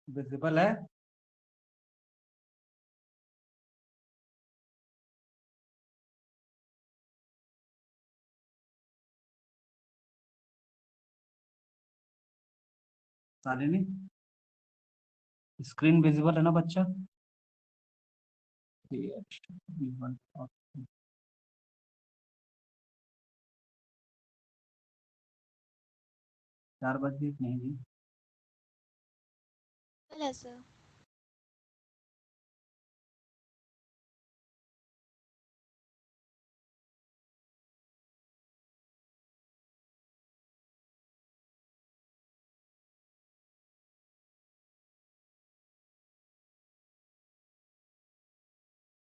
Visible है? Shalini, screen visible है ना बच्चा? चार बज गए नहीं जी? है सर।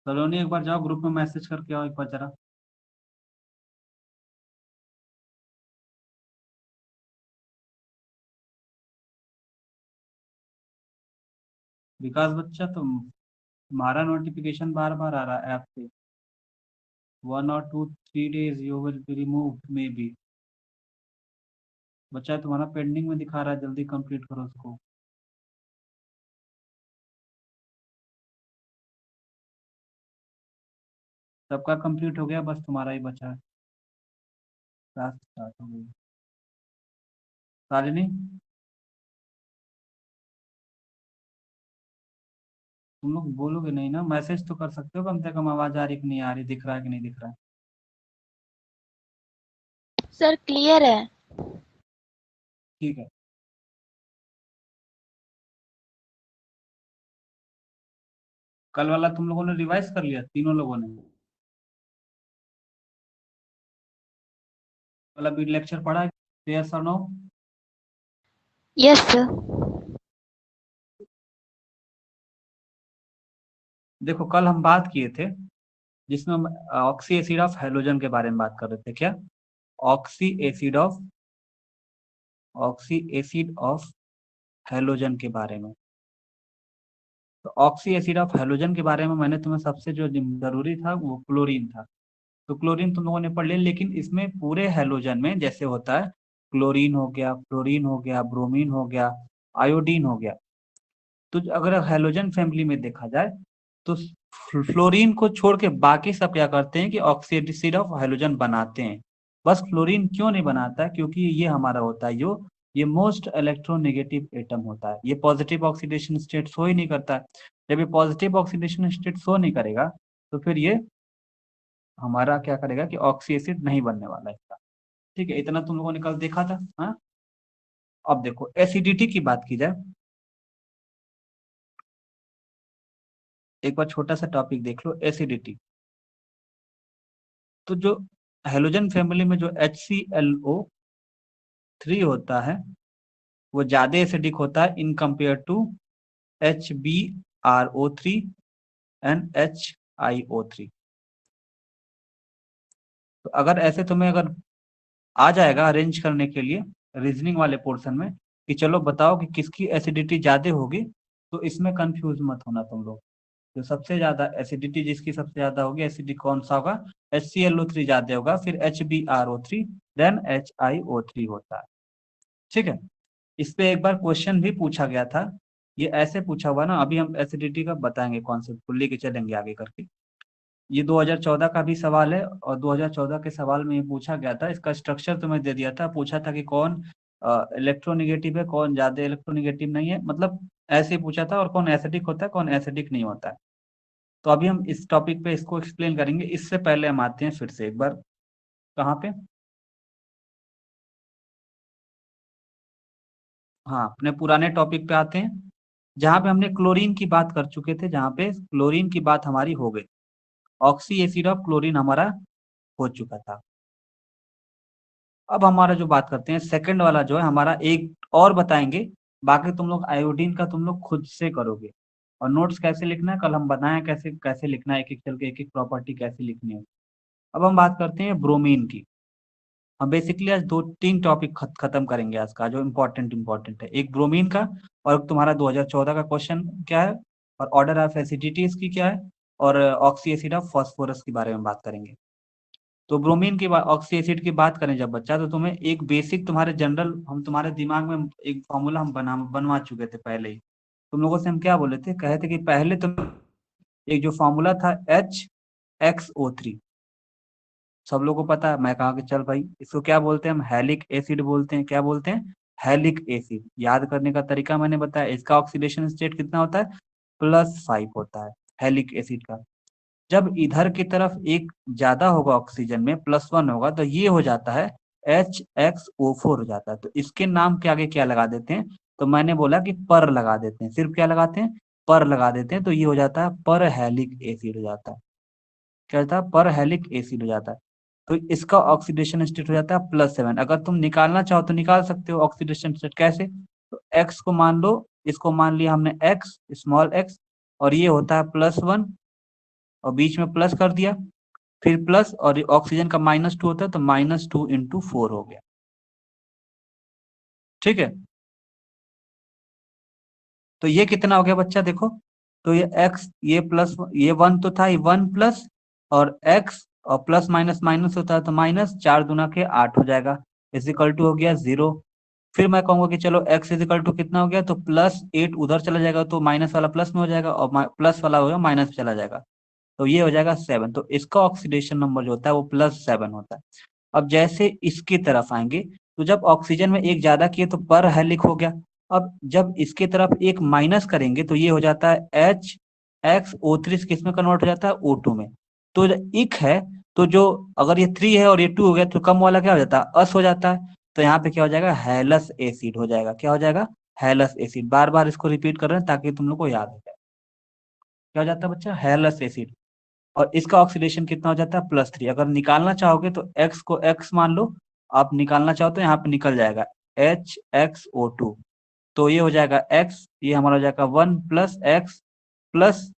सलोनी एक बार जाओ ग्रुप में मैसेज करके आओ एक बार जरा। विकास बच्चा, तुम्हारा नोटिफिकेशन बार बार आ रहा है ऐप पे। 1 or 2 3 days you will be remove may be. बच्चा तुम्हारा पेंडिंग में दिखा रहा है, जल्दी कंप्लीट करो उसको। सबका कंप्लीट हो गया, बस तुम्हारा ही बचा है। क्लास स्टार्ट हो गई। शालिनी, तुम लोग बोलोगे नहीं ना? मैसेज तो कर सकते हो कम से कम, आवाज आ रही कि नहीं आ रही, दिख रहा है कि नहीं दिख रहा है? सर क्लियर है। ठीक है। कल वाला तुम लोगों ने रिवाइज कर लिया तीनों लोगों ने? वाला भी लेक्चर पढ़ा है? यस और नो? Yes sir. देखो कल हम बात किए थे जिसमें हम ऑक्सी एसिड ऑफ हेलोजन के बारे में बात कर रहे थे। क्या? ऑक्सी एसिड ऑफ हेलोजन के बारे में। तो ऑक्सी एसिड ऑफ हेलोजन के बारे में मैंने तुम्हें सबसे जो जरूरी था वो क्लोरीन था। तो क्लोरीन तुम लोगों ने पढ़ लिया, लेकिन इसमें पूरे हेलोजन में जैसे होता है क्लोरीन हो गया, फ्लोरीन हो गया, ब्रोमीन हो गया, आयोडीन हो गया। तो अगर हेलोजन फैमिली में देखा जाए तो फ्लोरीन को छोड़ के बाकी सब क्या करते हैं कि ऑक्सी एसिड ऑफ हेलोजन बनाते हैं। बस फ्लोरीन क्यों नहीं बनाता है? क्योंकि ये हमारा होता है ये मोस्ट इलेक्ट्रोनेगेटिव एटम होता है। ये पॉजिटिव ऑक्सीडेशन स्टेट शो ही नहीं करता है। जब ये पॉजिटिव ऑक्सीडेशन स्टेट शो नहीं करेगा तो फिर ये हमारा क्या करेगा कि ऑक्सी एसिड नहीं बनने वाला है इसका। ठीक है, इतना तुम लोगों ने कल देखा था। हाँ, अब देखो एसिडिटी की बात की जाए, एक बार छोटा सा टॉपिक देख लो, एसिडिटी। तो जो हेलोजन फैमिली में जो HClO3 होता है वो ज्यादा एसिडिक होता है in compare to HbRO3 and HiO3। तो अगर ऐसे तुम्हें अगर आ जाएगा अरेंज करने के लिए रीजनिंग वाले पोर्शन में कि चलो बताओ कि किसकी एसिडिटी ज्यादा होगी, तो इसमें कंफ्यूज मत होना तुम लोग। जो सबसे ज्यादा एसिडिटी जिसकी सबसे ज्यादा होगी, एसिडिक कौन सा होगा? HClO3 ज्यादा होगा, फिर HbRO3, देन HiO3 होता है। ठीक है, इस पे एक बार क्वेश्चन भी पूछा गया था। ये ऐसे पूछा हुआ ना, अभी हम एसिडिटी का बताएंगे कॉन्सेप्ट को लेके चलेंगे आगे करके। ये 2014 का भी सवाल है और 2014 के सवाल में ये पूछा गया था। इसका स्ट्रक्चर तुम्हें दे दिया था, पूछा था कि कौन इलेक्ट्रोनिगेटिव है, कौन ज्यादा इलेक्ट्रोनिगेटिव नहीं है, मतलब ऐसे ही पूछा था। और कौन एसिडिक होता है, कौन एसिडिक नहीं होता है। तो अभी हम इस टॉपिक पे इसको एक्सप्लेन करेंगे। इससे पहले हम आते हैं फिर से एक बार कहाँ पे, हाँ अपने पुराने टॉपिक पे आते हैं जहाँ पे हमने क्लोरीन की बात कर चुके थे, जहाँ पे क्लोरीन की बात हमारी हो गई। ऑक्सी एसिड ऑफ क्लोरीन हमारा हो चुका था। अब हमारा जो बात करते हैं सेकंड वाला जो है हमारा, एक और बताएंगे। बाकी तुम लोग आयोडीन का तुम लोग खुद से करोगे। और नोट्स कैसे लिखना है कल हम बताएं, कैसे कैसे लिखना है, एक एक चल के एक एक प्रॉपर्टी कैसे लिखनी है। अब हम बात करते हैं ब्रोमीन की। हम बेसिकली आज 2-3 टॉपिक खत्म करेंगे आज का, जो इम्पोर्टेंट है। एक ब्रोमीन का, और तुम्हारा 2014 का क्वेश्चन क्या है, और ऑर्डर ऑफ एसिडिटी इसकी क्या है, और ऑक्सी एसिड ऑफ फास्फोरस के बारे में बात करेंगे। तो ब्रोमीन की बात, ऑक्सी एसिड की बात करें जब बच्चा, तो तुम्हें एक बेसिक तुम्हारे जनरल, हम तुम्हारे दिमाग में एक फॉर्मूला हम बनवा चुके थे पहले ही। तुम लोगों से हम क्या बोले थे, कहे थे कि पहले तुम एक जो फॉर्मूला था HXO3, सब लोगों को पता है। मैं कहा कि चल भाई इसको क्या बोलते हैं, हम हैलिक एसिड बोलते हैं। क्या बोलते हैं, हैलिक एसिड। याद करने का तरीका मैंने बताया, इसका ऑक्सीडेशन स्टेट कितना होता है, +5 होता है हैलिक एसिड का। जब इधर की तरफ एक ज्यादा होगा ऑक्सीजन में, +1 होगा, तो ये हो जाता है HXO4 हो जाता है। तो इसके नाम के आगे क्या लगा देते हैं, तो मैंने बोला कि पर लगा देते हैं, सिर्फ क्या लगाते हैं, पर लगा देते हैं, तो ये हो जाता है पर हैलिक एसिड हो जाता है। क्या होता है, पर हैलिक एसिड हो जाता है। तो इसका ऑक्सीडेशन स्टेट हो जाता है +7। अगर तुम निकालना चाहो तो निकाल सकते हो ऑक्सीडेशन स्टेट। कैसे, तो एक्स को मान लो, इसको मान लिया हमने एक्स, स्मॉल एक्स, और ये होता है +1, और बीच में प्लस कर दिया, फिर प्लस, और ऑक्सीजन का -2 होता है, तो -2 × 4 हो गया। ठीक है, तो ये कितना हो गया बच्चा, देखो, तो ये एक्स, ये प्लस, ये 1 तो था, ये 1 प्लस, और एक्स, और प्लस माइनस माइनस होता है तो माइनस, 4×2 = 8 हो जाएगा, इजिकल टू हो गया 0। फिर मैं कहूंगा कि चलो x इजिकल टू कितना हो गया, तो +8 उधर चला जाएगा, तो माइनस वाला प्लस में हो जाएगा, और प्लस वाला होगा माइनस में चला जाएगा, तो ये हो जाएगा 7। तो इसका ऑक्सीडेशन नंबर जो होता है वो +7 होता है। अब जैसे इसकी तरफ आएंगे, तो जब ऑक्सीजन में एक ज्यादा किए तो पर हेलिक हो गया। अब जब इसके तरफ एक माइनस करेंगे तो ये हो जाता है HXO3, किस में कन्वर्ट हो जाता है, O2 में। तो इक है, तो जो, अगर ये 3 है और ये 2 हो गया, तो कम वाला क्या हो जाता है, अस हो जाता है। तो यहाँ पे क्या हो जाएगा, हैलस एसिड हो जाएगा। क्या हो जाएगा, हैलस एसिड। बार बार इसको रिपीट कर रहे हैं ताकि तुम लोग को याद हो जाए। क्या हो जाता है बच्चा, हैलस एसिड। और इसका ऑक्सीडेशन कितना हो जाता है, +3। अगर निकालना चाहोगे तो x को x मान लो, आप निकालना चाहो तो यहाँ पे निकल जाएगा HXO2। तो ये हो जाएगा x, ये हमारा हो जाएगा 1 + x प्लस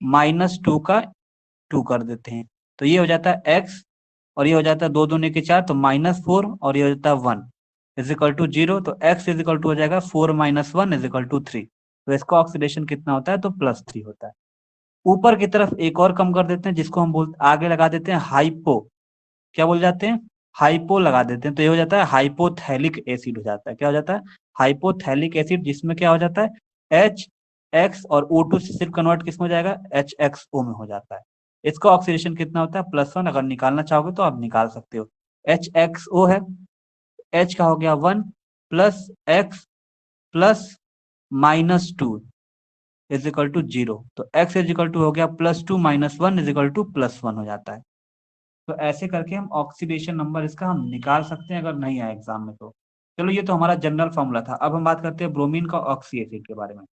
-2 का 2 कर देते हैं, तो ये हो जाता है x, और ये हो जाता है 2 दूनी के 4, तो -4, और ये हो जाता है 1 इजिकल टू 0। तो x इजिकल टू हो जाएगा 4 - 1 इजिकल टू 3। तो इसका ऑक्सीडेशन कितना होता है, तो +3 होता है। ऊपर की तरफ एक और कम कर देते हैं, जिसको हम बोल आगे लगा देते हैं हाइपो। क्या बोल जाते हैं, हाइपो लगा देते हैं, तो ये हो जाता है हाइपोथैलिक एसिड हो जाता है। क्या हो जाता है, हाइपोथैलिक एसिड, जिसमें क्या हो जाता है, HX और O2 से सिर्फ कन्वर्ट किस में हो जाएगा, HXO में हो जाता है। इसका ऑक्सीडेशन कितना होता है, +1। अगर निकालना चाहोगे तो आप निकाल सकते हो। HXO है, H का हो गया 1 + X प्लस -2 इजिकल टू 0। तो x इजिकल टू हो गया +2 - 1 इजिकल टू +1 हो जाता है। तो ऐसे करके हम ऑक्सीडेशन नंबर इसका हम निकाल सकते हैं अगर नहीं आए एग्जाम में तो। चलो, ये तो हमारा जनरल फॉर्मूला था। अब हम बात करते हैं ब्रोमीन का ऑक्सी एसिड के बारे में।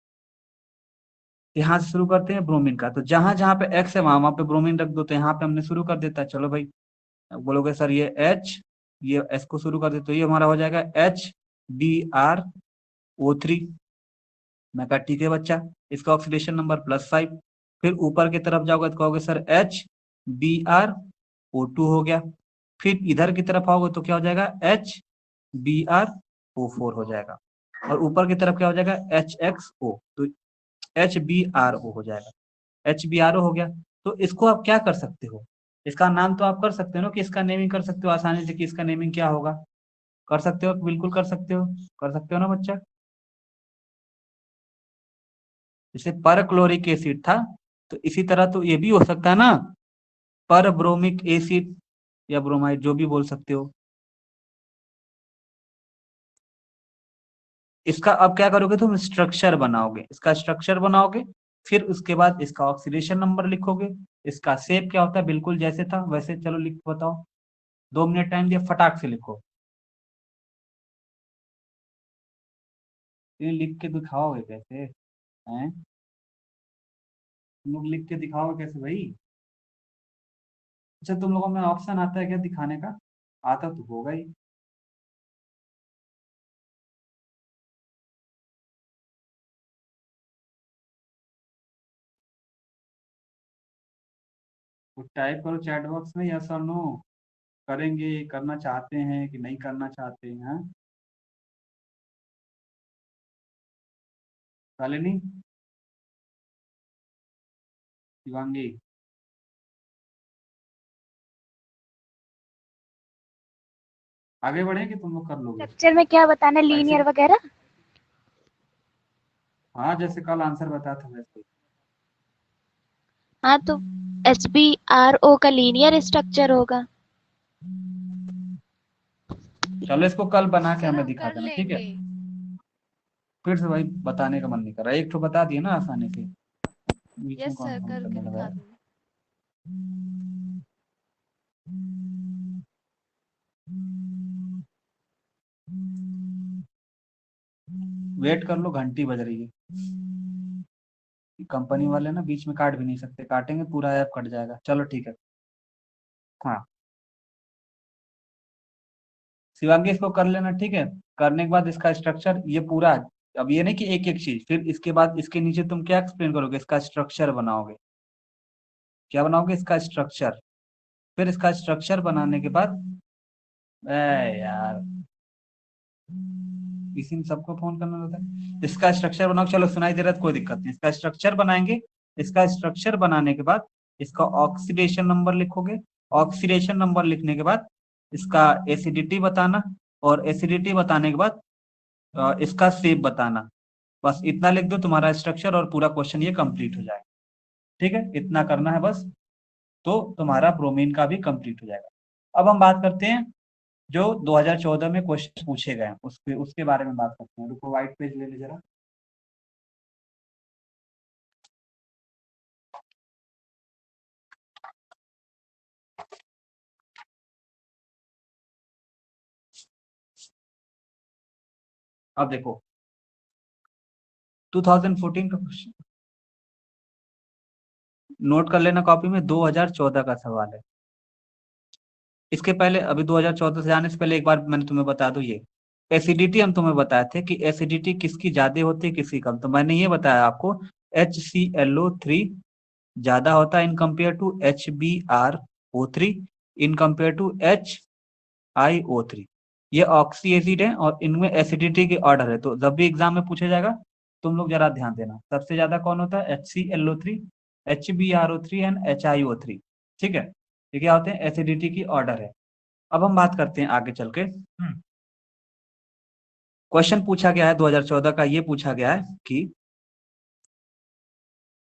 यहाँ से शुरू करते हैं ब्रोमीन का। तो जहां जहां पे x है वहां वहां पे ब्रोमीन रख दो, तो यहाँ पे हमने शुरू कर देता है। चलो भाई, बोलोगे सर ये H, ये S को शुरू कर दे, तो ये हमारा हो जाएगा HBrO3। मैं कहा ठीक है बच्चा, इसका ऑक्सीडेशन नंबर +5। फिर ऊपर की तरफ जाओगे तो कहोगे सर HBrO2 हो गया। फिर इधर की तरफ आओगे तो क्या हो जाएगा, HBrO4 हो जाएगा। और ऊपर की तरफ क्या हो जाएगा, HXO, तो HBrO हो जाएगा। HBrO हो गया। तो इसको आप क्या कर सकते हो, इसका नाम तो आप कर सकते हो ना, कि इसका नेमिंग कर सकते हो आसानी से, कि इसका नेमिंग क्या होगा। कर सकते हो, बिल्कुल कर सकते हो, कर सकते हो ना बच्चा। जैसे पर क्लोरिक एसिड था, तो इसी तरह तो ये भी हो सकता है ना, पर ब्रोमिक एसिड या ब्रोमाइड, जो भी बोल सकते हो। इसका अब क्या करोगे, तुम स्ट्रक्चर बनाओगे, इसका स्ट्रक्चर बनाओगे, फिर उसके बाद इसका ऑक्सीडेशन नंबर लिखोगे। इसका शेप क्या होता है, बिल्कुल जैसे था वैसे। चलो लिख बताओ, 2 मिनट टाइम दिया, फटाक से लिखो। ये लिख के दिखाओगे कैसे हैं, तुम लोग लिख के दिखाओगे कैसे भाई। अच्छा, तुम लोगों में ऑप्शन आता है क्या दिखाने का, आता तो होगा ही। तो टाइप करो चैट बॉक्स में, यस और नो, करेंगे, करना चाहते हैं कि नहीं करना चाहते हैं, हाँ? शालिनी, शिवांगी, आगे बढ़े कि तुम लोग कर लोगे स्ट्रक्चर में क्या बताना, ऐसे। लीनियर वगैरह। हाँ, जैसे कल आंसर बताया था वैसे। हाँ तो HbRO का लीनियर स्ट्रक्चर होगा। चलो इसको कल बना के सर हमें हम दिखा कर देना, ठीक है। लेंगे। फिर से भाई बताने का मन नहीं कर रहा, एक तो बता दिए ना आसानी से, बीच में यस कौन सर, फोन करके करने लगा दिखा है। दूंगी। वेट कर लो, घंटी बज रही है। कंपनी वाले ना बीच में काट भी नहीं सकते, काटेंगे पूरा ऐप कट जाएगा। चलो ठीक है। हाँ शिवांगी, इसको कर लेना, ठीक है। करने के बाद इसका स्ट्रक्चर ये पूरा, अब ये नहीं कि एक एक चीज, फिर इसके बाद इसके नीचे तुम क्या एक्सप्लेन करोगे, इसका स्ट्रक्चर बनाओगे। क्या बनाओगे, इसका स्ट्रक्चर। फिर इसका स्ट्रक्चर बनाने के बाद यार इसी में सबको फोन करना रहता है। इसका स्ट्रक्चर बनाओ, चलो सुनाई दे रहा है तो कोई दिक्कत नहीं। इसका स्ट्रक्चर बनाएंगे। इसका स्ट्रक्चर बनाने के बाद इसका ऑक्सीडेशन नंबर लिखोगे। ऑक्सीडेशन नंबर लिखने के बाद इसका एसिडिटी बताना, और एसिडिटी बताने के बाद इसका शेप बताना। बस इतना लिख दो, तुम्हारा स्ट्रक्चर और पूरा क्वेश्चन ये कंप्लीट हो जाएगा। ठीक है, इतना करना है बस, तो तुम्हारा ब्रोमीन का भी कंप्लीट हो जाएगा। अब हम बात करते हैं जो 2014 में क्वेश्चन पूछे गए हैं, उसके उसके बारे में बात करते हैं। रुको, व्हाइट पेज ले ले जरा। अब देखो 2014 का क्वेश्चन नोट कर लेना कॉपी में, 2014 का सवाल है। इसके पहले अभी 2014 से जाने से पहले एक बार मैंने तुम्हें बता दूं, ये एसिडिटी हम तुम्हें बताए थे कि एसिडिटी किसकी ज्यादा होती है किसकी कम। तो मैंने ये बताया आपको, HClO3 ज्यादा होता है in compare to HbRO3, in compare to HiO3। ये ऑक्सी एसिड है और इनमें एसिडिटी के ऑर्डर है। तो जब भी एग्जाम में पूछा जाएगा, तुम लोग जरा ध्यान देना, सबसे ज्यादा कौन होता है, HClO3, HbRO3 एंड HiO3। ठीक है, ये क्या होते हैं, एसिडिटी की ऑर्डर है। अब हम बात करते हैं आगे चल के। क्वेश्चन पूछा गया है 2014 का, ये पूछा गया है कि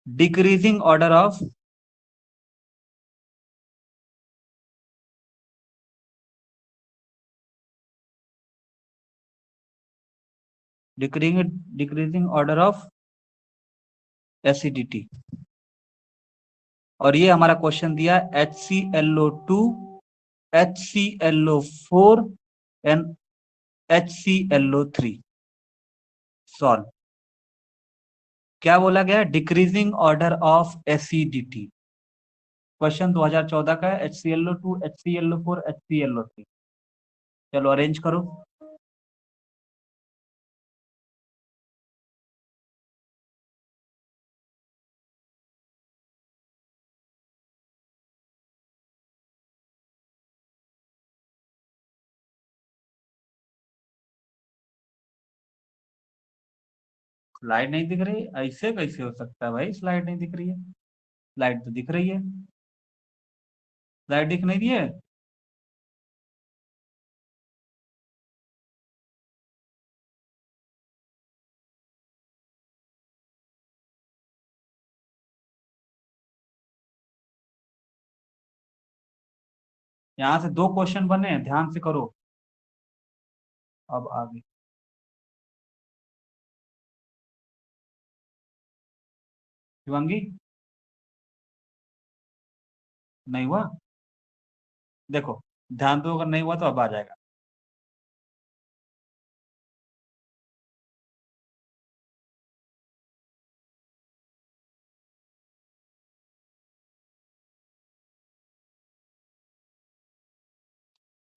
decreasing order of decreasing order of acidity, और ये हमारा क्वेश्चन दिया HClO2, HClO4 and HClO3 solve. क्या बोला गया, decreasing order of acidity. Question 2014 का है, HClO2, HClO4, HClO3। चलो अरेंज करो। स्लाइड नहीं दिख रही, ऐसे कैसे हो सकता है भाई, स्लाइड नहीं दिख रही है। स्लाइड तो दिख रही है, स्लाइड दिख नहीं रही है। यहाँ से दो क्वेश्चन बने हैं, ध्यान से करो। अब आगे शिवांगी, नहीं हुआ, देखो ध्यान दो, अगर नहीं हुआ तो अब आ जाएगा।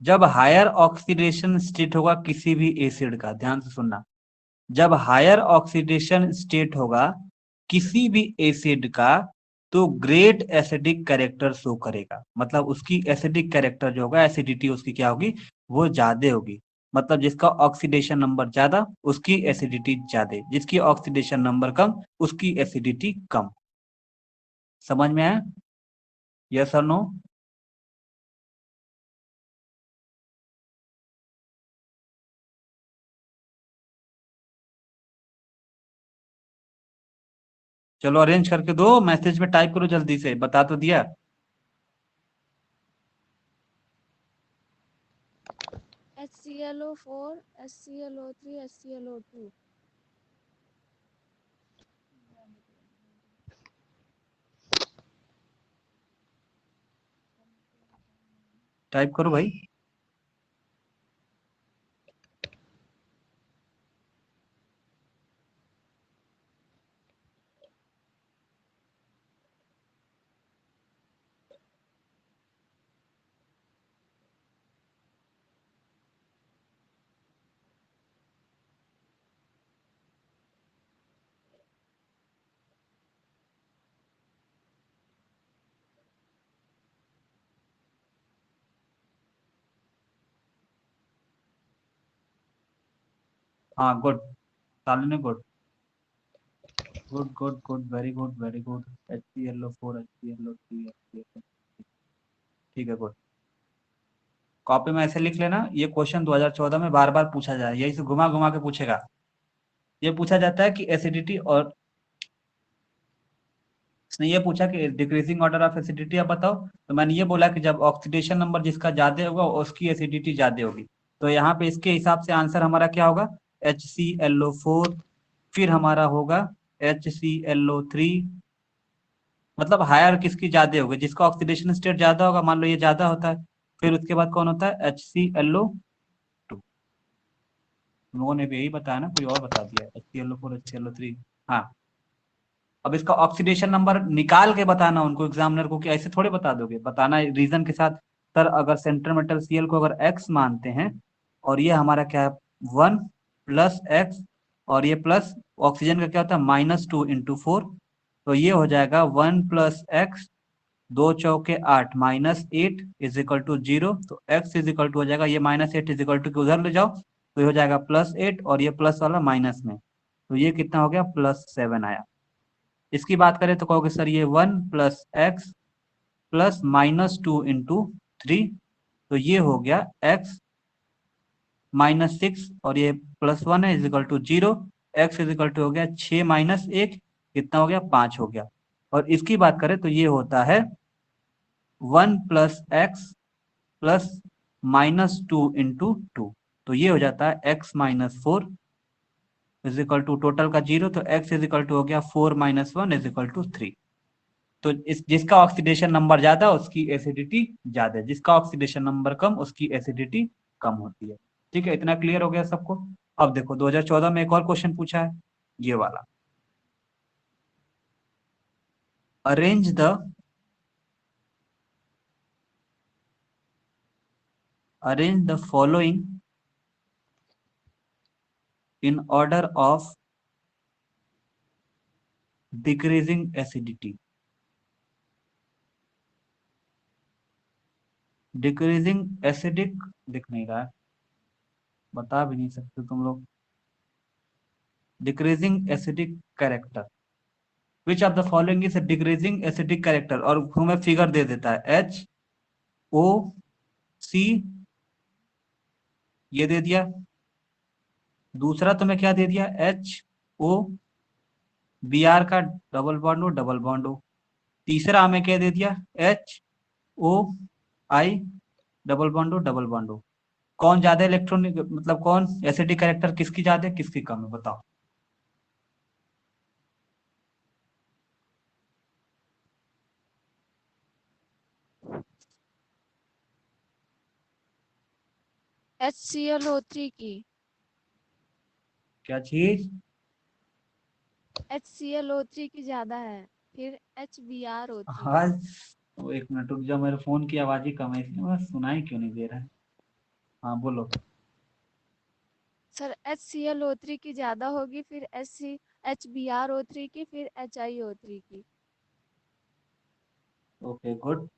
जब हायर ऑक्सीडेशन स्टेट होगा किसी भी एसिड का, ध्यान से सुनना, जब हायर ऑक्सीडेशन स्टेट होगा किसी भी एसिड का, तो ग्रेट एसिडिक कैरेक्टर शो करेगा। मतलब उसकी एसिडिक कैरेक्टर जो होगा, एसिडिटी उसकी क्या होगी, वो ज्यादा होगी। मतलब जिसका ऑक्सीडेशन नंबर ज्यादा उसकी एसिडिटी ज्यादा, जिसकी ऑक्सीडेशन नंबर कम उसकी एसिडिटी कम। समझ में आया, यस और नो। चलो अरेंज करके दो, मैसेज में टाइप करो जल्दी से, बता तो दिया। HClO4, HClO3, HClO2. टाइप करो भाई। हाँ गुड, सालने good, good good good, very good very good. HClO4, HClO3, ठीक है गुड। कॉपी में ऐसे लिख लेना, ये क्वेश्चन 2014 में बार बार पूछा जाए, यही से घुमा घुमा के पूछेगा। ये पूछा जाता है कि एसिडिटी, और इसने ये पूछा कि डिक्रीजिंग ऑर्डर ऑफ एसिडिटी आप बताओ, तो मैंने ये बोला कि जब ऑक्सीडेशन नंबर जिसका ज्यादा होगा उसकी एसिडिटी ज्यादा होगी। तो यहाँ पे इसके हिसाब से आंसर हमारा क्या होगा, HClO4, फिर हमारा होगा HClO3, मतलब हायर किसकी ज्यादा होगी, जिसका ऑक्सीडेशन स्टेट ज्यादा होगा, मान लो ये ज्यादा होता है। फिर उसके बाद कौन होता है, HClO2। लोगों ने भी यही बताया ना, कोई और बता दिया, HClO4, HClO3। हाँ, अब इसका ऑक्सीडेशन नंबर निकाल के बताना उनको एग्जामिनर को, कि ऐसे थोड़े बता दोगे, बताना रीजन के साथ। सर अगर सेंट्रल मेटल Cl को अगर x मानते हैं, और ये हमारा क्या है 1 + x, और ये प्लस ऑक्सीजन का क्या होता है -2 × 4, तो ये हो जाएगा 1 + x, 2 × 4 = 8 -8 = 0। तो x हो जाएगा ये -8 = उधर ले जाओ, तो ये हो जाएगा +8, और ये प्लस वाला माइनस में, तो ये कितना हो गया +7 आया। इसकी बात करें तो कहोगे सर ये 1 + x प्लस -2 × 3, तो ये हो गया x -6, और ये +1 है = 0। x हो गया 6 - 1, कितना हो गया 5 हो गया। और इसकी बात करें तो ये होता है 1 + x प्लस -2 × 2, तो ये हो जाता है x -4 टोटल का 0, तो x हो गया 4 - 1 = 3। तो इस जिसका ऑक्सीडेशन नंबर ज्यादा उसकी एसिडिटी ज्यादा है, जिसका ऑक्सीडेशन नंबर कम उसकी एसिडिटी कम होती है। ठीक है, इतना क्लियर हो गया सबको। अब देखो 2014 में एक और क्वेश्चन पूछा है, ये वाला, arrange the following in order of decreasing acidity. Decreasing acidic दिख नहीं रहा है, बता भी नहीं सकते तुम लोग। Decreasing acidic character, which of the following is decreasing acidic character, और हमें फिगर दे देता है HOC, ये दे दिया। दूसरा तुम्हें क्या दे दिया, HOBr का डबल बॉन्ड हो डबल बॉन्ड हो। तीसरा हमें क्या दे दिया, HOI डबल बॉन्ड हो डबल बॉन्ड हो। कौन ज्यादा इलेक्ट्रॉनिक, मतलब कौन एसिडिक कैरेक्टर किसकी ज्यादा है किसकी कम है, बताओ। HClO3 की। क्या चीज, HClO3 की ज्यादा है, फिर HBrO3 हाँ, की। वो एक मिनट रुक जाओ, मेरे फोन की आवाज ही कम है इसलिए मैं सुनाई क्यों नहीं दे रहा है। हाँ बोलो। सर HClO3 की ज्यादा होगी, फिर HBrO3 की, फिर HiO3 की। ओके गुड,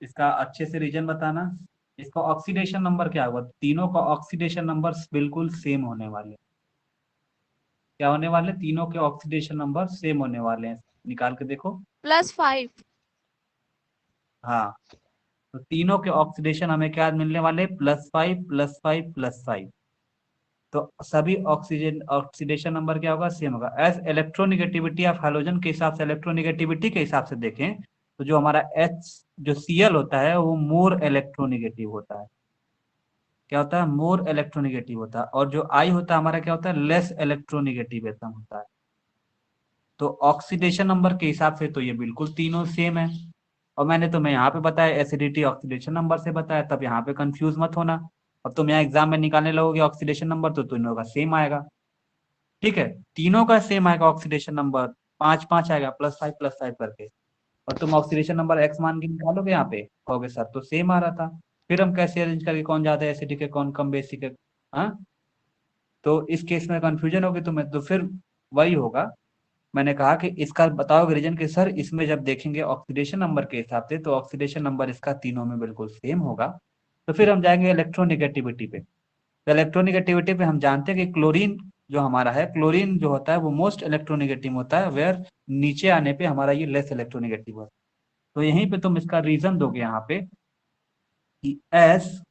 इसका अच्छे से रीजन बताना। इसका ऑक्सीडेशन नंबर क्या होगा, तीनों का ऑक्सीडेशन नंबर बिल्कुल सेम होने वाले, क्या होने वाले, तीनों के ऑक्सीडेशन नंबर सेम होने वाले हैं, निकाल के देखो। +5। हाँ, तो तीनों के ऑक्सीडेशन हमें क्या मिलने वाले, +5 +5 +5। तो सभी ऑक्सीजन ऑक्सीडेशन नंबर क्या होगा, सेम होगा। एज इलेक्ट्रोनिगेटिविटी ऑफ हैलोजन के हिसाब से, इलेक्ट्रोनिगेटिविटी के हिसाब से देखें तो जो हमारा H जो Cl होता है वो मोर इलेक्ट्रोनिगेटिव होता है। क्या होता है, मोर इलेक्ट्रोनिगेटिव होता है। और जो I होता है हमारा क्या होता है, लेस इलेक्ट्रोनिगेटिव एकदम होता है। तो ऑक्सीडेशन नंबर के हिसाब से तो ये बिल्कुल तीनों सेम है। और मैंने तुम्हें यहाँ पे बताया एसिडिटी ऑक्सीडेशन नंबर से बताया, तब यहाँ पे कंफ्यूज मत होना। अब तुम यहाँ एग्जाम में निकालने लगोगे ऑक्सीडेशन नंबर तो तीनों का सेम आएगा। ठीक है, तीनों का सेम आएगा ऑक्सीडेशन नंबर, 5 5 आएगा, +5 +5 करके। और तुम ऑक्सीडेशन नंबर एक्स मान के निकालोगे यहाँ पे, कहोगे सर तो सेम आ रहा था। फिर हम कैसे अरेंज करके कौन ज्यादा एसिडिक है कौन कम बेसिक है। हाँ, तो इस केस में कंफ्यूजन होगी तुम्हें, तो फिर वही होगा। मैंने कहा कि इसका बताओगे रीजन कि सर इसमें जब देखेंगे ऑक्सीडेशन नंबर के हिसाब से तो ऑक्सीडेशन नंबर इसका तीनों में बिल्कुल सेम होगा। तो फिर हम जाएंगे इलेक्ट्रोनिगेटिविटी पे। तो इलेक्ट्रोनिगेटिविटी पे हम जानते हैं कि क्लोरीन जो हमारा है, क्लोरीन जो होता है वो मोस्ट इलेक्ट्रोनिगेटिव होता है, वेयर नीचे आने पे हमारा ये लेस इलेक्ट्रोनिगेटिव होता है। तो यहीं पे तुम इसका रीजन दोगे यहाँ पे कि as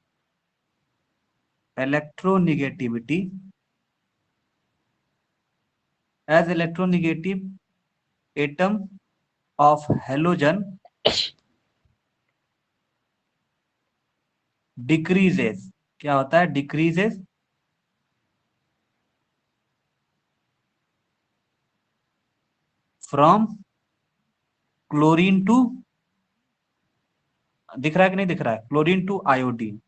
electronegativity, as electronegative atom of halogen decreases. क्या होता है, डिक्रीजेस फ्रॉम क्लोरीन टू, दिख रहा है कि नहीं दिख रहा है, क्लोरीन टू आयोडीन।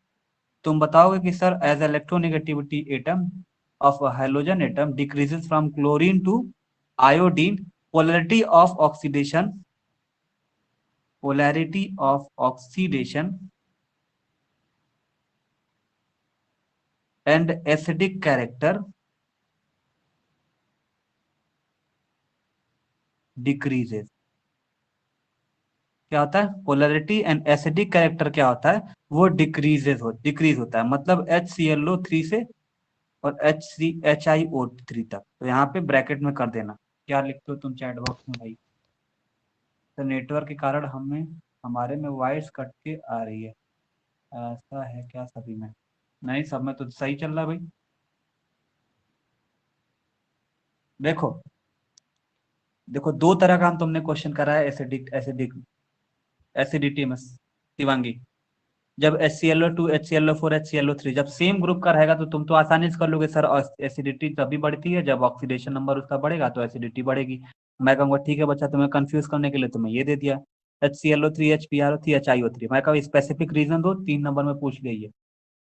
तुम बताओगे कि sir as electronegativity atom of halogen atom decreases from chlorine to iodine, polarity of oxidation, polarity of oxidation and acidic character decreases. क्या होता है, पोलैरिटी एंड एसिडिक कैरेक्टर क्या होता है, वो डिक्रीज होता है, मतलब HClO3 से और HiO3 तक। तो यहाँ पे ब्रैकेट में कर देना। क्या लिखते हो तुम चैट बॉक्स में भाई। तो नेटवर्क के कारण हमें हमारे में वॉइस कट के आ रही है, ऐसा है क्या सभी में? नहीं, सब में तो सही चल रहा है भाई। देखो देखो, दो तरह का हम तुमने क्वेश्चन करा है एसिडिक एसिडिक एसिडिटी में शिवांगी। जब HClO2 HClO4 HClO3 जब सेम ग्रुप का रहेगा तो तुम तो आसानी से कर लोगे सर, एसिडिटी तभी बढ़ती है जब ऑक्सीडेशन नंबर उसका बढ़ेगा तो एसिडिटी बढ़ेगी। मैं कहूँगा ठीक है बच्चा, तुम्हें कंफ्यूज करने के लिए तुम्हें ये दे दिया, HClO3 HBrO3 HiO3। मैं कहूँ स्पेसिफिक रीजन दो, 3 नंबर में पूछ गई है।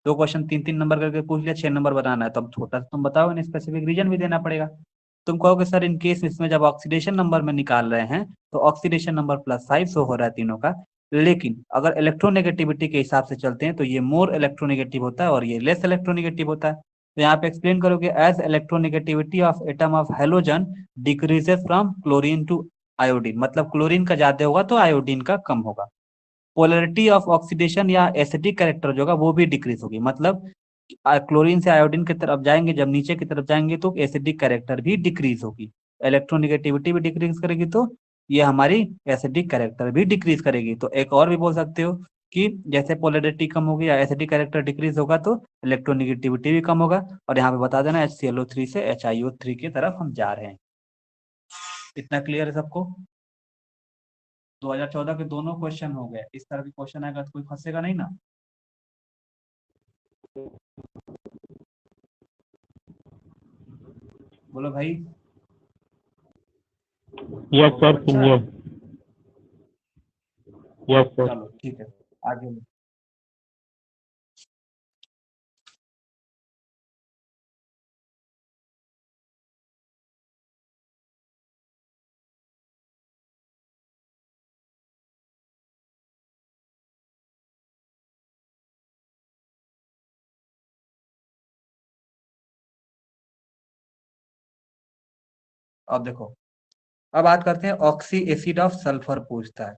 दो क्वेश्चन 3 3 नंबर करके पूछ लिया, 6 नंबर बताना है, तब छोटा सा तुम बताओ, इन स्पेसिफिक रीजन भी देना पड़ेगा। तुम कहोगे सर इन केस इसमें जब ऑक्सीडेशन नंबर में निकाल रहे हैं तो ऑक्सीडेशन नंबर +5 शो हो रहा है तीनों का, लेकिन अगर इलेक्ट्रोनेगेटिविटी के हिसाब से चलते हैं तो ये मोर इलेक्ट्रोनेगेटिव होता है और ये लेस इलेक्ट्रोनेगेटिव होता है। तो यहाँ पे एक्सप्लेन करोगे as electronegativity of atom of halogen decreases from chlorine to iodine, मतलब क्लोरीन का ज्यादा होगा तो आयोडीन का कम होगा। पोलैरिटी ऑफ ऑक्सीडेशन या एसिडिक कैरेक्टर जो होगा वो भी डिक्रीज होगी, मतलब क्लोरीन से आयोडीन की तरफ जाएंगे, जब नीचे की तरफ जाएंगे तो एसिडिक कैरेक्टर भी डिक्रीज होगी। इलेक्ट्रोनिगेटिविटी भी डिक्रीज करेगी तो ये हमारी एसिडिक कैरेक्टर भी डिक्रीज करेगी। तो एक और भी बोल सकते हो कि जैसे पोलैरिटी कम होगी या एसिडिक कैरेक्टर डिक्रीज होगा तो इलेक्ट्रोनिगेटिविटी भी कम होगा। और यहाँ पे बता देना HClO3 से HiO3 की तरफ हम जा रहे हैं। इतना क्लियर है सबको? 2014 के दोनों क्वेश्चन हो गए। इस तरह के क्वेश्चन आएगा तो कोई फंसेगा नहीं ना। बोलो भाई। यस सर, अच्छा सुनिए। है, यस सर। चलो ठीक है, आगे। अब देखो, अब बात करते हैं ऑक्सी एसिड ऑफ सल्फर पूछता है।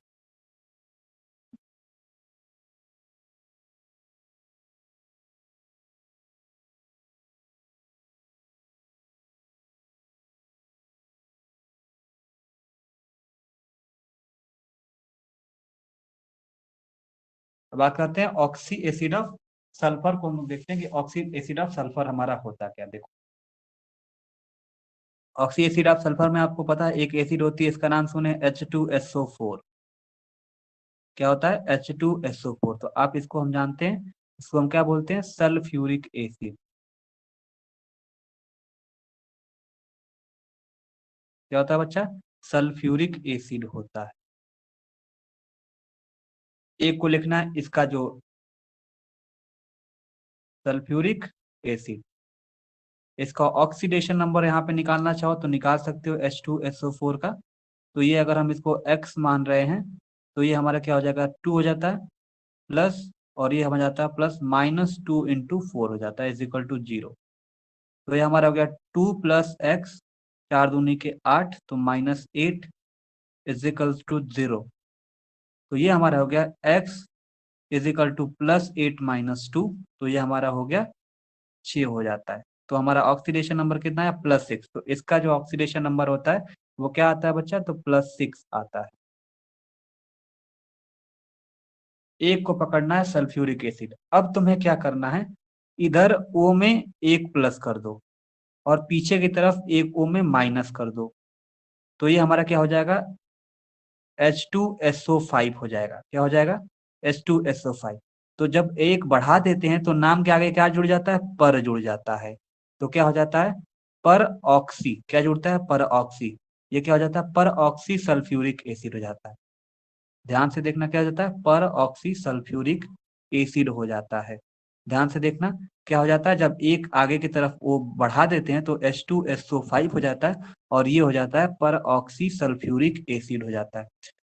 अब बात करते हैं ऑक्सी एसिड ऑफ सल्फर को हम लोग देखते हैं कि ऑक्सी एसिड ऑफ सल्फर हमारा होता क्या। देखो ऑक्सी एसिड ऑफ सल्फर में आपको पता है एक एसिड होती है, इसका नाम सुने H2SO4। क्या होता है H2SO4। तो आप इसको हम जानते हैं, इसको हम क्या बोलते हैं, सल्फ्यूरिक एसिड। क्या होता है बच्चा, सल्फ्यूरिक एसिड होता है। एक को लिखना है इसका जो सल्फ्यूरिक एसिड, इसका ऑक्सीडेशन नंबर यहाँ पे निकालना चाहो तो निकाल सकते हो H2SO4 का। तो ये अगर हम इसको X मान रहे हैं तो ये हमारा क्या हो जाएगा, 2 हो जाता है प्लस, और ये हमारा जाता है प्लस -2 × 4 हो जाता है इज इक्वल टू 0। तो ये हमारा हो गया 2 + x, 4 दूनी के 8, तो -8 इज इक्वल टू 0। तो ये हमारा हो गया x इज इक्वल टू +8 - 2, तो ये हमारा हो गया 6 हो जाता है। तो हमारा ऑक्सीडेशन नंबर कितना है, +6। तो इसका जो ऑक्सीडेशन नंबर होता है वो क्या आता है बच्चा, तो +6 आता है। एक को पकड़ना है सल्फ्यूरिक एसिड। अब तुम्हें क्या करना है, इधर O में एक प्लस कर दो और पीछे की तरफ एक O में माइनस कर दो। तो ये हमारा क्या हो जाएगा, H2SO5 हो जाएगा। क्या हो जाएगा, H2SO5। तो जब एक बढ़ा देते हैं तो नाम के आगे क्या जुड़ जाता है, पर जुड़ जाता है। तो क्या हो जाता है, पर ऑक्सी। क्या जुड़ता है, पर ऑक्सी। ये क्या हो जाता है, पर ऑक्सी सल्फ्यूरिक एसिड हो जाता है। ध्यान से देखना क्या हो जाता है, पर ऑक्सी सल्फ्यूरिक एसिड हो जाता है। ध्यान से देखना क्या हो जाता है, जब एक आगे की तरफ वो बढ़ा देते हैं तो H2SO5 हो जाता है और ये हो जाता है पर ऑक्सी सल्फ्यूरिक एसिड हो जाता है।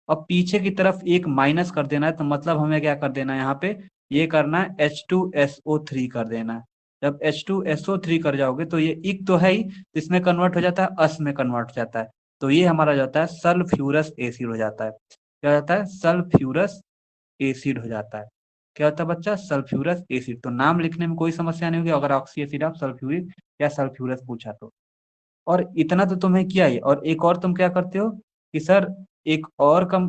अब पीछे की तरफ एक माइनस कर देना है, तो मतलब हमें क्या कर देना है, यहाँ पे ये करना है H2SO3 कर देना है। जब H2SO3 कर जाओगे तो ये इक तो है ही, इसमें कन्वर्ट हो जाता है, अस में कन्वर्ट हो जाता है। तो ये हमारा हो जाता है सल्फ्यूरस एसिड हो जाता है। क्या हो जाता है, सल्फ्यूरस एसिड हो जाता है। क्या होता है बच्चा, सल्फ्यूरस एसिड। तो नाम लिखने में कोई समस्या नहीं होगी अगर ऑक्सी एसिड ऑफ सल्फ्यूरिक या सल्फ्यूरस पूछा तो। और इतना तो तुम्हें किया ही, और एक और तुम क्या करते हो कि सर एक और कम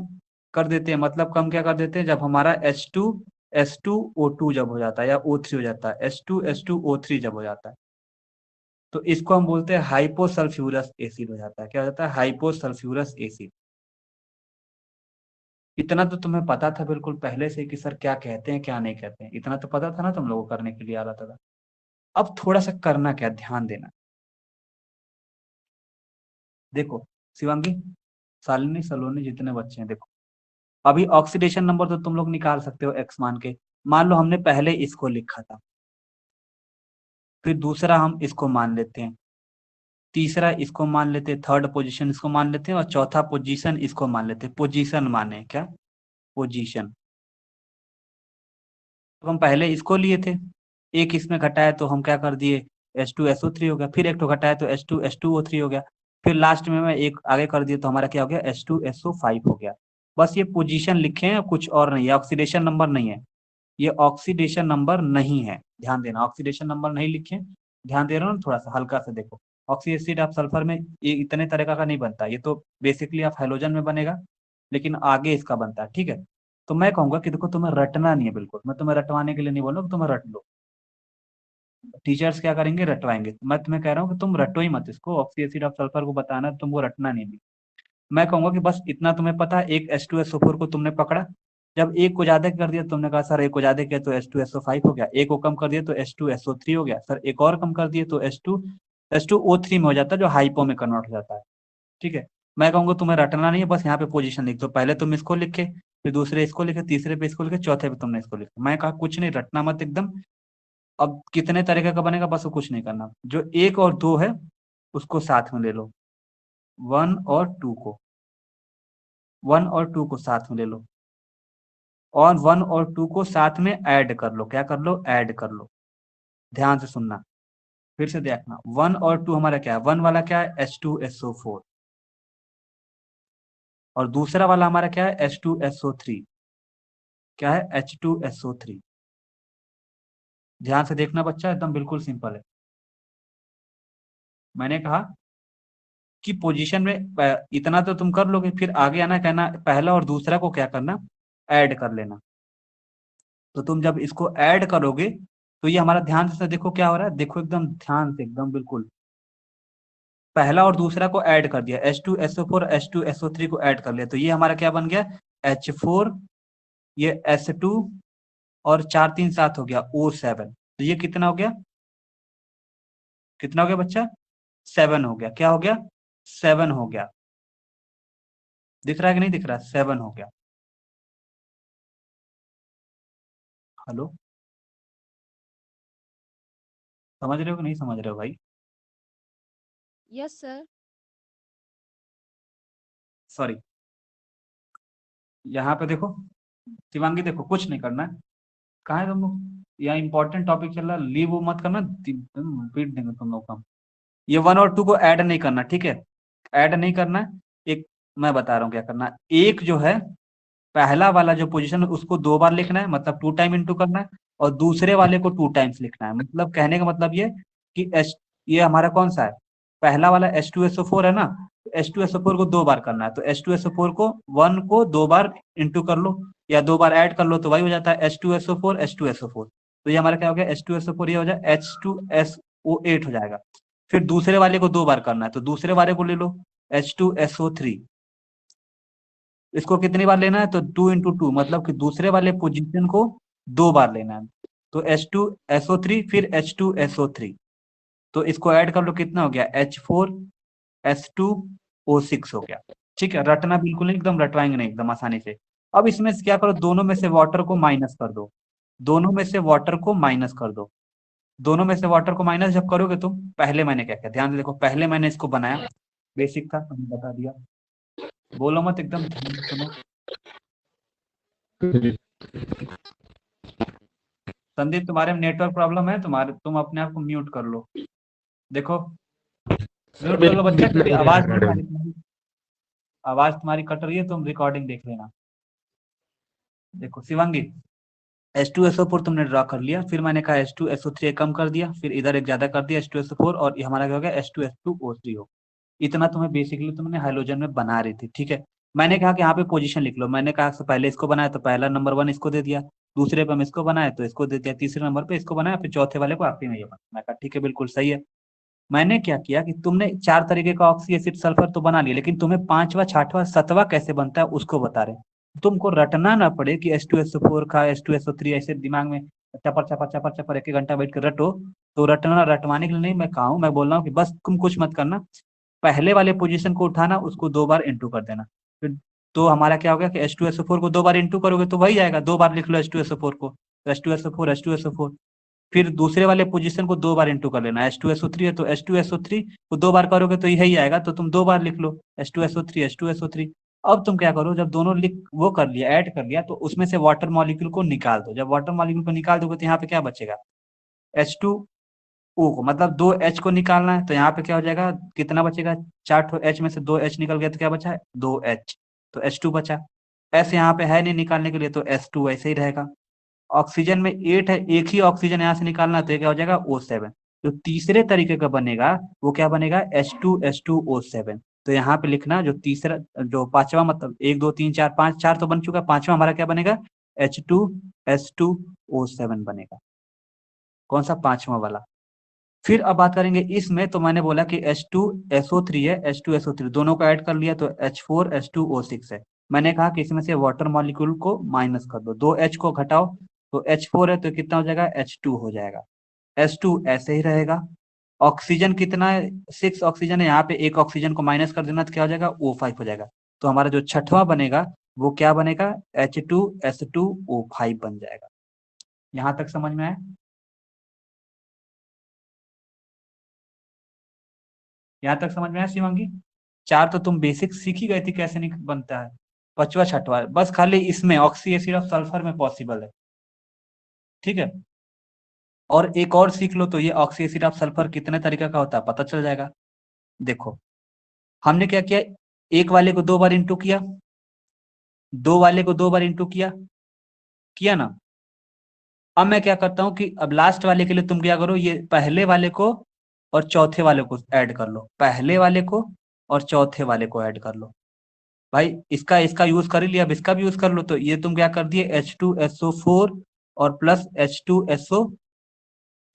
कर देते हैं। मतलब कम क्या कर देते हैं, जब हमारा H2O2 जब हो जाता है या O3 हो जाता है, H2O3 जब हो जाता है तो इसको हम बोलते हैं हाइपोसल्फ्यूरस एसिड हो जाता है। क्या हो जाता है, हाइपोसल्फ्यूरस एसिड। इतना तो तुम्हें पता था बिल्कुल पहले से कि सर क्या कहते हैं क्या नहीं कहते हैं, इतना तो पता था ना तुम लोगों को, करने के लिए आ रहा था। अब थोड़ा सा करना क्या, ध्यान देना। देखो शिवांगी, शालिनी, सलोनी, जितने बच्चे हैं, देखो अभी ऑक्सीडेशन नंबर तो तुम लोग निकाल सकते हो एक्स मान के। मान लो हमने पहले इसको लिखा था, फिर दूसरा हम इसको मान लेते हैं, तीसरा इसको मान लेते हैं, थर्ड पोजीशन इसको मान लेते हैं और चौथा पोजीशन इसको मान लेते हैं। पोजीशन माने क्या, पोजीशन। तो हम पहले इसको लिए थे, एक इसमें घटाया तो हम क्या कर दिए, H2SO3 हो गया। फिर एक तो घटाया तो H2H2O3 हो गया। फिर लास्ट में मैं एक आगे कर दिया तो हमारा क्या हो गया, H2SO5 हो गया। बस ये पोजीशन लिखे हैं, कुछ और नहीं है, ऑक्सीडेशन नंबर नहीं है। ये ऑक्सीडेशन नंबर नहीं है, ध्यान देना, ऑक्सीडेशन नंबर नहीं लिखे। ध्यान दे रहे हो ना, थोड़ा सा हल्का से देखो। ऑक्सी एसिड आप सल्फर में ये इतने तरह का नहीं बनता, ये तो बेसिकली आप हेलोजन में बनेगा, लेकिन आगे इसका बनता है, ठीक है। तो मैं कहूंगा कि देखो तुम्हें रटना नहीं है बिल्कुल, मैं तुम्हें रटवाने के लिए नहीं बोल रहा हूँ, तुम्हें रट लो। टीचर्स क्या करेंगे, रटवाएंगे। मैं तुम्हें कह रहा हूँ कि तुम रटो ही मत इसको, ऑक्सी एसिड ऑफ सल्फर को बताना है, तुमको रटना नहीं भी। मैं कहूंगा कि बस इतना तुम्हें पता है, एक H2SO4 को तुमने पकड़ा, जब एक को ज्यादा कर दिया तुमने कहा सर एक को ज्यादा किया तो H2SO5 हो गया, एक को कम कर दिया तो H2SO3 हो गया, सर एक और कम कर दिए तो H2O3 में हो जाता है, जो हाइपो में कन्वर्ट हो जाता है। ठीक है, मैं कहूंगा तुम्हें रटना नहीं है, बस यहाँ पे पोजीशन लिख दो। पहले तुम इसको लिखे, फिर दूसरे इसको लिखे, तीसरे पे इसको लिखे, चौथे पे तुमने इसको लिखा। मैं कहा कुछ नहीं, रटना मत एकदम। अब कितने तरीके का बनेगा बस वो कुछ नहीं करना, जो 1 और 2 है उसको साथ में ले लो, 1 और 2 को, 1 और 2 को साथ में ले लो, और 1 और 2 को साथ में ऐड कर लो। क्या कर लो, ऐड कर लो। ध्यान से सुनना, फिर से देखना, 1 और 2 हमारा क्या है, 1 वाला क्या है, H2SO4, और दूसरा वाला हमारा क्या है, H2SO3। क्या है, H2SO3। ध्यान से देखना बच्चा, एकदम बिल्कुल सिंपल है। मैंने कहा कि पोजीशन में इतना तो तुम कर लोगे, फिर आगे आना, कहना पहला और दूसरा को क्या करना, ऐड कर लेना। तो तुम जब इसको ऐड करोगे तो ये हमारा ध्यान से देखो क्या हो रहा है, देखो एकदम ध्यान से, एकदम बिल्कुल पहला और दूसरा को ऐड कर दिया, H2SO4 H2SO3 को ऐड कर लिया, तो ये हमारा क्या बन गया H4, ये S2 और 4 3 7 हो गया O7। तो ये कितना हो गया, कितना हो गया बच्चा, 7 हो गया। क्या हो गया, 7 हो गया। दिख रहा है कि नहीं दिख रहा, 7 हो गया। हेलो, समझ रहे हो कि नहीं समझ रहे हो भाई? Yes sir. सॉरी, यहाँ पे देखो शिवांगी, देखो कुछ नहीं करना है। कहाँ है तुम लोग, यहाँ इंपॉर्टेंट टॉपिक चल रहा है, लीव वो मत करना, पीट देंगे तुम लोग का। ये 1 और 2 को ऐड नहीं करना, ठीक है, ऐड नहीं करना है। एक मैं बता रहा हूँ क्या करना है। एक जो है पहला वाला जो पोजीशन है उसको 2 बार लिखना है, मतलब 2 टाइम इंटू करना है, और दूसरे वाले को 2 टाइम्स लिखना है। मतलब कहने का मतलब ये कि ये हमारा कौन सा है, पहला वाला H2SO4 है ना, तो H2SO4 को 2 बार करना है, तो H2SO4 को 1 को 2 बार इंटू कर लो या 2 बार ऐड कर लो, तो वही हो जाता है H2SO4 H2SO4। तो ये हमारा क्या हो गया, H2SO4 ये हो जाए H2SO8 हो जाएगा। फिर दूसरे वाले को 2 बार करना है, तो दूसरे वाले को ले लो H2SO3, इसको कितनी बार लेना है, तो 2 × 2, मतलब कि दूसरे वाले पोजीशन को 2 बार लेना है। तो H2SO3 फिर H2SO3, तो इसको ऐड कर लो, कितना हो गया H4S2O6 हो गया। ठीक है, रटना बिल्कुल नहीं, एकदम रटवाएंगे नहीं, एकदम आसानी से। अब इसमें से क्या करो, दोनों में से वाटर को माइनस कर दो, दोनों में से वाटर को माइनस कर दो। दोनों में से वाटर को माइनस जब करोगे तुम, पहले मैंने क्या किया ध्यान से देखो, पहले मैंने इसको बनाया, बेसिक था मैंने बता दिया, बोलो मत, एकदम ध्यान से सुनो। संदीप तुम्हारे में नेटवर्क प्रॉब्लम है, तुम्हारे तुम अपने आप को म्यूट कर लो, देखो म्यूट कर लो बच्चा, क्योंकि आवाज नहीं आ रही तुम्हारी, आवाज तुम्हारी कट रही है, तुम रिकॉर्डिंग देख लेना। देखो शिवांगी, H2SO4 तुमने ड्रा कर लिया, फिर मैंने कहा H2SO3 कम कर दिया, फिर इधर एक ज्यादा कर दिया H2SO4, और ये हमारा क्या हो गया H2S2O3 हो। इतना तुम्हें बेसिकली तुमने हाइड्रोजन में बना रही थी, ठीक है। मैंने कहा कि यहाँ पे पोजीशन लिख लो, मैंने कहा कि पहले इसको बनाया तो पहला नंबर 1 इसको दे दिया, दूसरे पे हम इसको बनाए तो इसको दे दिया, तीसरे नंबर पे इसको बनाया, फिर चौथे वाले को आखिरी में ये बनाया। मैं कहा ठीक है बिल्कुल सही है। मैंने क्या किया कि तुमने 4 तरीके का ऑक्सी एसिड सल्फर तो बना लिया, लेकिन तुम्हें 5वां 6वां 7वां कैसे बनता है उसको बता रहे। तुमको रटना ना पड़े कि H2SO4 का H2SO3 ऐसे दिमाग में चपर चपर चपर चपर 1 घंटा बैठ कर रटो, तो रटना रटवाने के लिए नहीं मैं कहा हूँ, मैं बोल रहा हूँ कि बस तुम कुछ मत करना, पहले वाले पोजीशन को उठाना, उसको 2 बार इंटू कर देना। फिर तो हमारा क्या हो गया कि H2SO4 को 2 बार इंटू करोगे तो वही आएगा, 2 बार लिख लो H2SO4 को, H2SO4 H2SO4। फिर दूसरे वाले पोजीशन को 2 बार इंटू कर लेना, H2SO3 है तो H2SO3 को 2 बार करोगे तो यही आएगा, तो तुम 2 बार लिख लो H2SO3 H2SO3। अब तुम क्या करो, जब दोनों लिख वो कर लिया, ऐड कर लिया, तो उसमें से वाटर मॉलिक्यूल को निकाल दो। जब वाटर मॉलिक्यूल को निकाल दोगे तो यहाँ पे क्या बचेगा, H2O को, मतलब 2 H को निकालना है, तो यहाँ पे क्या हो जाएगा, कितना बचेगा, 4 H में से 2 H निकल गया तो क्या बचा, 2H, तो H2 बचा। S यहाँ पे है नहीं निकालने के लिए, तो S2 ऐसे ही रहेगा। ऑक्सीजन में 8 है, एक ही ऑक्सीजन यहाँ से निकालना, तो ये क्या हो जाएगा O7। जो तीसरे तरीके का बनेगा वो क्या बनेगा, H2S2O7। तो यहाँ पे लिखना, जो तीसरा जो 5वां, मतलब 1 2 3 4 5, 4 तो बन चुका, 5वां हमारा क्या बनेगा, H2S2O7 बनेगा। कौन सा, 5वां वाला। फिर अब बात करेंगे इसमें, तो मैंने बोला कि H2SO3 है, H2SO3 दोनों को ऐड कर लिया तो H4S2O6 है। मैंने कहा कि इसमें से वाटर मॉलिक्यूल को माइनस कर दो, 2H को घटाओ, तो H4 है तो कितना हो जाएगा, H2 हो जाएगा। H2 ऐसे ही रहेगा। ऑक्सीजन कितना है, 6 ऑक्सीजन है, यहाँ पे एक ऑक्सीजन को माइनस कर देना तो क्या हो जाएगा, O5 हो जाएगा। तो हमारा जो छठवां बनेगा वो क्या बनेगा, H2S2O5 बन जाएगा। यहाँ तक समझ में आया? यहाँ तक समझ में आया शिवांगी? 4 तो तुम बेसिक सीख ही गई थी कैसे नहीं बनता है, 5वां 6वां बस खाली इसमें ऑक्सी एसिड ऑफ सल्फर में पॉसिबल है, ठीक है। और एक और सीख लो, तो ये ऑक्सी एसिड ऑफ सल्फर कितने तरीके का होता है पता चल जाएगा। देखो हमने क्या किया, एक वाले को 2 बार इंटू किया, 2 वाले को 2 बार इंटू किया, किया ना। अब मैं क्या करता हूं कि अब लास्ट वाले के लिए तुम क्या करो, ये पहले वाले को और चौथे वाले को ऐड कर लो, पहले वाले को और चौथे वाले को ऐड कर लो। भाई इसका इसका यूज कर ही लिया, अब इसका भी यूज कर लो, तो ये तुम क्या कर दिए H2SO4 और प्लस H2SO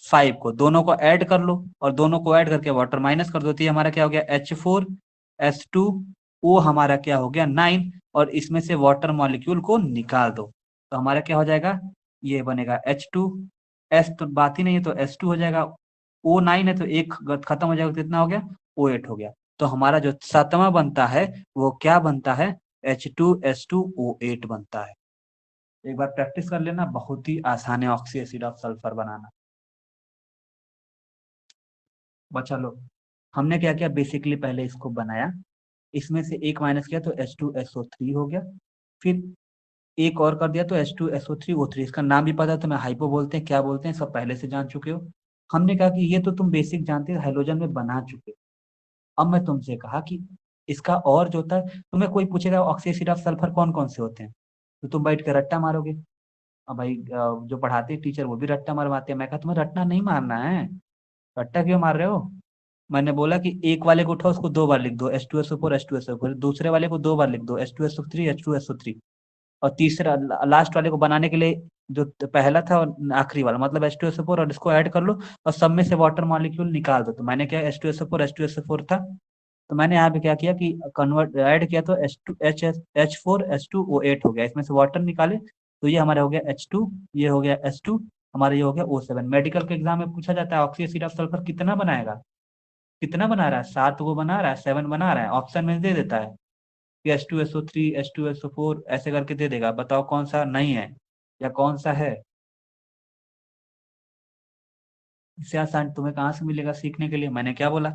5 को, दोनों को ऐड कर लो और दोनों को ऐड करके वाटर माइनस कर दो, तो ये हमारा क्या हो गया H4S2O हमारा क्या हो गया 9, और इसमें से वाटर मॉलिक्यूल को निकाल दो, तो हमारा क्या हो जाएगा, ये बनेगा H2S, तो बात ही नहीं है, तो S2 हो जाएगा, O9 है तो एक खत्म हो जाएगा, तो कितना हो गया O8 हो गया। तो हमारा जो सातवां बनता है वो क्या बनता है, H2S2O8 बनता है। एक बार प्रैक्टिस कर लेना, बहुत ही आसान है ऑक्सी एसिड ऑफ सल्फर बनाना। बचा लो, हमने क्या किया, बेसिकली पहले इसको बनाया, इसमें से एक माइनस किया तो H2SO3 हो गया, फिर एक और कर दिया तो H2SO3O3, इसका नाम भी पता है तुम्हें, हाइपो बोलते हैं, क्या बोलते हैं सब पहले से जान चुके हो। हमने कहा कि ये तो तुम बेसिक जानते हो, हाइड्रोजन में बना चुके हो। अब मैं तुमसे कहा कि इसका और जो होता है, तुम्हें कोई पूछेगा ऑक्सी एसिड ऑफ सल्फर कौन कौन से होते हैं, तो तुम बैठ के रट्टा मारोगे। अब भाई जो पढ़ाते हैं टीचर वो भी रट्टा मरवाते हैं, मैं कहा तुम्हें रट्टा नहीं मारना है, रट्टा क्यों मार रहे हो। मैंने बोला कि एक वाले को उठाओ, उसको 2 बार लिख दो H2SO4, दूसरे वाले को 2 बार लिख दो H2SO3, और तीसरा लास्ट वाले को बनाने के लिए जो पहला था और आखिरी वाला मतलब H2SO4, और इसको ऐड कर लो और सब में से वाटर मॉलिक्यूल निकाल दो। तो मैंने क्या, H2SO4 था, तो मैंने यहाँ पे क्या किया कि कन्वर्ट ऐड किया, तो H4S2O8 हो गया, इसमें से वाटर निकाले तो ये हमारा हो गया H2, ये हो गया S2, हमारा ये हो गया O7। मेडिकल के एग्जाम में पूछा जाता है ऑक्सी एसिड ऑफ सल्फर कितना बनाएगा, कितना बना रहा है, 7 को बना रहा है, 7 बना रहा है, ऑप्शन में दे देता है कि H2SO3 H2SO4 ऐसे करके दे देगा, बताओ कौन सा नहीं है या कौन सा है। इससे आसान तुम्हें कहाँ से मिलेगा सीखने के लिए, मैंने क्या बोला।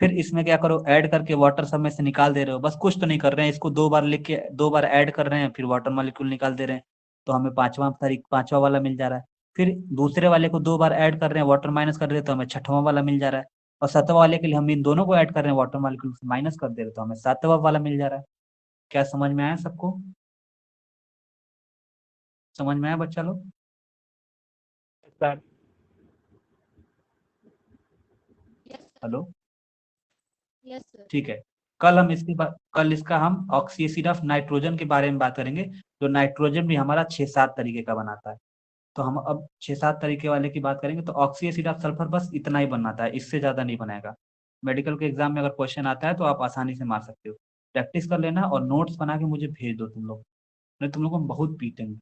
फिर इसमें क्या करो, ऐड करके वाटर सब में से निकाल दे रहे हो, बस कुछ तो नहीं कर रहे हैं, इसको 2 बार लिख के 2 बार ऐड कर रहे हैं, फिर वाटर मॉलिक्यूल निकाल दे रहे हैं, तो हमें पांचवा वाला मिल जा रहा है। फिर दूसरे वाले को 2 बार ऐड कर रहे हैं, वाटर माइनस कर रहे हैं, तो हमें छठवां वाला मिल जा रहा है। और सातवां वाले के लिए हम इन दोनों को ऐड कर रहे हैं, वाटर मॉलिक्यूल माइनस कर दे रहे हैं, तो हमें सातवां वाला मिल जा रहा है। क्या समझ में आया सबको, समझ में आया बच्चा लोग। Sir. Yes sir. Hello, yes sir. ठीक है। कल इसका हम ऑक्सी एसिड ऑफ नाइट्रोजन के बारे में बात करेंगे, जो नाइट्रोजन भी हमारा 6-7 तरीके का बनाता है। तो हम अब 6-7 तरीके वाले की बात करेंगे, तो ऑक्सी एसिड ऑफ सल्फर बस इतना ही बनाता है, इससे ज्यादा नहीं बनाएगा। मेडिकल के एग्जाम में अगर क्वेश्चन आता है तो आप आसानी से मार सकते हो। प्रैक्टिस कर लेना और नोट्स बना के मुझे भेज दो तुम लोग, नहीं तुम लोग को हम बहुत पीटेंगे।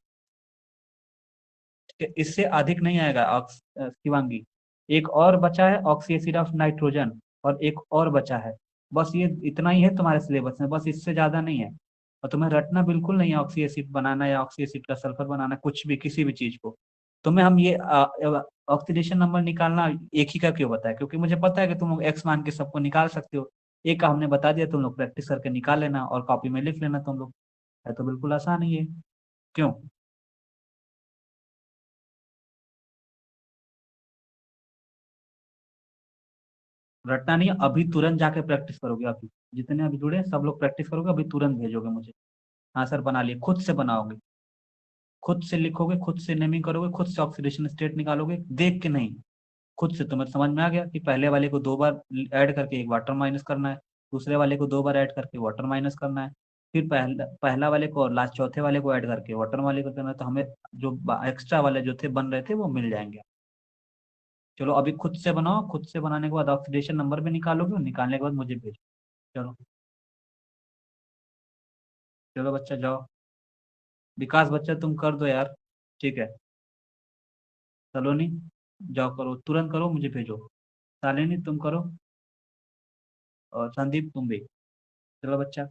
ठीक है, इससे अधिक नहीं आएगा। शिवांगी, एक और बचा है ऑक्सी एसिड ऑफ नाइट्रोजन, और एक और बचा है, बस ये इतना ही है तुम्हारे सिलेबस में, बस इससे ज्यादा नहीं है। और तुम्हें रटना बिल्कुल नहीं है ऑक्सी एसिड बनाना या ऑक्सी एसिड का सल्फर बनाना, कुछ भी किसी भी चीज को। तुम्हें हम ये ऑक्सीडेशन नंबर निकालना एक ही का क्यों बताया, क्योंकि मुझे पता है कि तुम लोग एक्स मान के सबको निकाल सकते हो। एक का हमने बता दिया, तुम लोग प्रैक्टिस करके निकाल लेना और कॉपी में लिख लेना तुम लोग, है तो बिल्कुल आसान ही है। क्यों रटना नहीं है, अभी तुरंत जाके प्रैक्टिस करोगे, अभी जितने अभी जुड़े हैं, सब लोग प्रैक्टिस करोगे, अभी तुरंत भेजोगे मुझे। हाँ सर बना लिए, खुद से बनाओगे, खुद से लिखोगे, खुद से नेमिंग करोगे, खुद से ऑक्सीडेशन स्टेट निकालोगे, देख के नहीं, खुद से। तुम्हें समझ में आ गया कि पहले वाले को 2 बार ऐड करके एक वाटर माइनस करना है, दूसरे वाले को 2 बार ऐड करके वाटर माइनस करना है, फिर पहला वाले को और लास्ट चौथे वाले को ऐड करके वाटर माइनस करना है, तो हमें जो एक्स्ट्रा वाले जो थे बन रहे थे वो मिल जाएंगे। चलो अभी खुद से बनाओ, खुद से बनाने के बाद ऑक्सीडेशन नंबर भी निकालोगे, और निकालने के बाद मुझे भेजो। चलो, चलो बच्चा जाओ, विकास बच्चा तुम कर दो यार, ठीक है। सलोनी जाओ करो, तुरंत करो, मुझे भेजो। शालिनी तुम करो, और संदीप तुम भी, चलो बच्चा।